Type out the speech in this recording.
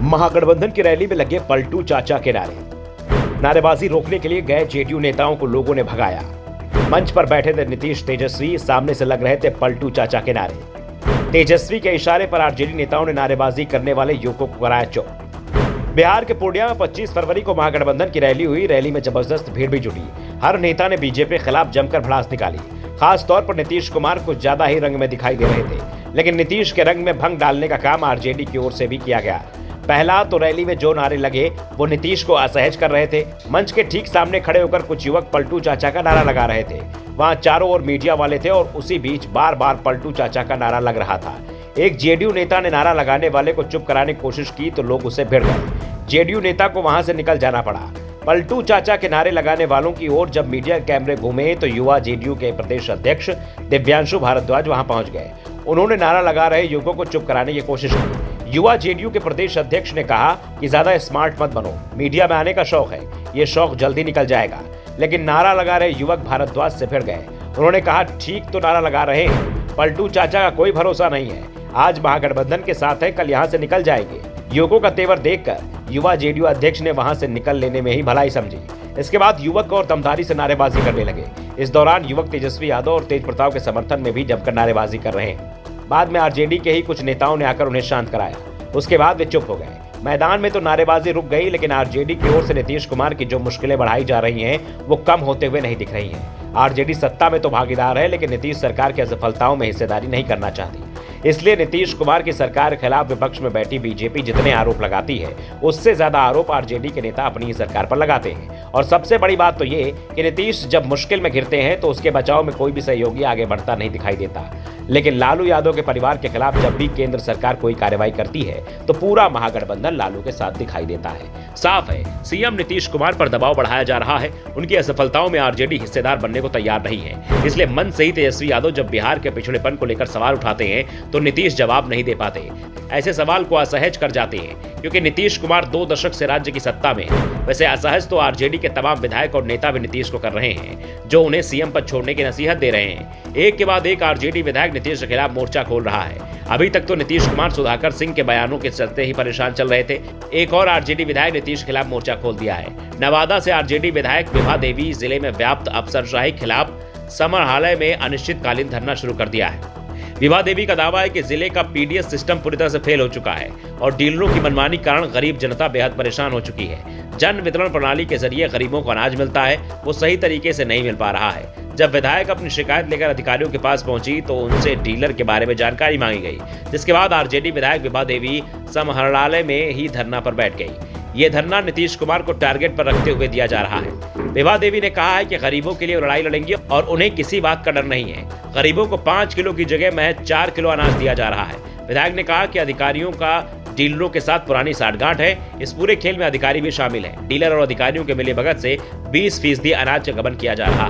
महागठबंधन की रैली में लगे पलटू चाचा के नारे। नारेबाजी रोकने के लिए गए जेडीयू नेताओं को लोगों ने भगाया। मंच पर बैठे थे नीतीश तेजस्वी, सामने से लग रहे थे पलटू चाचा के नारे। तेजस्वी के इशारे पर आरजेडी नेताओं ने नारेबाजी करने वाले युवकों को कराया चुप। बिहार के पूर्णिया में 25 फरवरी को महागठबंधन की रैली हुई। रैली में जबरदस्त भीड़ भी जुटी। हर नेता ने बीजेपी के खिलाफ जमकर भड़ास निकाली। खास तौर पर नीतीश कुमार कुछ ज्यादा ही रंग में दिखाई दे रहे थे, लेकिन नीतीश के रंग में भंग डालने का काम आरजेडी की ओर से भी किया गया। पहला तो रैली में जो नारे लगे वो नीतीश को असहज कर रहे थे। मंच के ठीक सामने खड़े होकर कुछ युवक पलटू चाचा का नारा लगा रहे थे। वहां चारों ओर मीडिया वाले थे और उसी बीच बार बार पलटू चाचा का नारा लग रहा था। एक जेडीयू नेता ने नारा लगाने वाले को चुप कराने की कोशिश की तो लोग उसे भिड़ गए। जेडीयू नेता को वहां से निकल जाना पड़ा। पलटू चाचा के नारे लगाने वालों की ओर जब मीडिया कैमरे घूमे तो युवा जेडीयू के प्रदेश अध्यक्ष दिव्यांशु भारद्वाज वहां पहुंच गए। उन्होंने नारा लगा रहे युवकों को चुप कराने की कोशिश की। युवा जेडीयू के प्रदेश अध्यक्ष ने कहा कि ज्यादा स्मार्ट मत बनो, मीडिया में आने का शौक है, ये शौक जल्दी निकल जाएगा। लेकिन नारा लगा रहे युवक भारद्वाज से भिड़ गए। उन्होंने कहा, ठीक तो नारा लगा रहे हैं, पलटू चाचा का कोई भरोसा नहीं है। आज महागठबंधन के साथ है, कल यहाँ से निकल जाएंगे। युवकों का तेवर देखकर युवा जेडीयू अध्यक्ष ने वहां से निकल लेने में ही भलाई समझी। इसके बाद युवक और दमदारी से नारेबाजी करने लगे। इस दौरान युवक तेजस्वी यादव और तेज प्रताप के समर्थन में भी जमकर नारेबाजी कर रहे हैं। बाद में आरजेडी के ही कुछ नेताओं ने आकर उन्हें शांत कराया। उसके बाद वे चुप हो गए। मैदान में तो नारेबाजी रुक गई, लेकिन आरजेडी की ओर से नीतीश कुमार की जो मुश्किलें बढ़ाई जा रही हैं वो कम होते हुए नहीं दिख रही हैं। आरजेडी सत्ता में तो भागीदार है, लेकिन नीतीश सरकार की असफलताओं में हिस्सेदारी नहीं करना चाहती। इसलिए नीतीश कुमार की सरकार के खिलाफ विपक्ष में बैठी बीजेपी जितने आरोप लगाती है, उससे ज्यादा आरोप आरजेडी के नेता अपनी ही सरकार पर लगाते हैं। और सबसे बड़ी बात तो ये कि नीतीश जब मुश्किल में घिरते हैं तो उसके बचाव में कोई भी सहयोगी आगे बढ़ता नहीं दिखाई देता। लेकिन लालू यादव के परिवार के खिलाफ जब भी केंद्र सरकार कोई कार्रवाई करती है तो पूरा महागठबंधन लालू के साथ दिखाई देता है। साफ है, सीएम नीतीश कुमार पर दबाव बढ़ाया जा रहा है। उनकी असफलताओं में आरजेडी हिस्सेदार बनने को तैयार नहीं है। इसलिए मन से ही तेजस्वी यादव जब बिहार के पिछड़ेपन को लेकर सवाल उठाते हैं तो नीतीश जवाब नहीं दे पाते। ऐसे सवाल को असहज कर जाते हैं, क्योंकि नीतीश कुमार 2 दशक से राज्य की सत्ता में है। वैसे असहज तो आरजेडी के तमाम विधायक और नेता भी नीतीश को कर रहे हैं, जो उन्हें सीएम पद छोड़ने की नसीहत दे रहे हैं। एक के बाद एक आरजेडी विधायक नीतीश के खिलाफ मोर्चा खोल रहा है। अभी तक तो नीतीश कुमार सुधाकर सिंह के बयानों के चलते ही परेशान चल रहे थे। एक और आरजेडी विधायक नीतीश के खिलाफ मोर्चा खोल दिया है। नवादा से आरजेडी विधायक विभा देवी जिले में व्याप्त अफसरशाही के खिलाफ समाहरणालय में अनिश्चितकालीन धरना शुरू कर दिया है। विभा देवी का दावा है कि जिले का पीडीएस सिस्टम पूरी तरह से फेल हो चुका है और डीलरों की मनमानी के कारण गरीब जनता बेहद परेशान हो चुकी है। जन वितरण प्रणाली के जरिए गरीबों को अनाज मिलता है, वो सही तरीके से नहीं मिल पा रहा है। जब विधायक अपनी शिकायत लेकर अधिकारियों के पास पहुंची तो उनसे डीलर के बारे में जानकारी मांगी गई, जिसके बाद आरजेडी विधायक विभा देवी समाहरणालय में ही धरना पर बैठ गई। ये धरना नीतीश कुमार को टारगेट पर रखते हुए दिया जा रहा है। विभा देवी ने कहा है कि गरीबों के लिए लड़ाई लड़ेंगे और उन्हें किसी बात का डर नहीं है। गरीबों को 5 किलो की जगह महज 4 किलो अनाज दिया जा रहा है। विधायक ने कहा कि अधिकारियों का डीलरों के साथ पुरानी साठगांठ है। इस पूरे खेल में अधिकारी भी शामिल है। डीलर और अधिकारियों के मिलीभगत से 20% अनाज का गबन किया जा रहा है।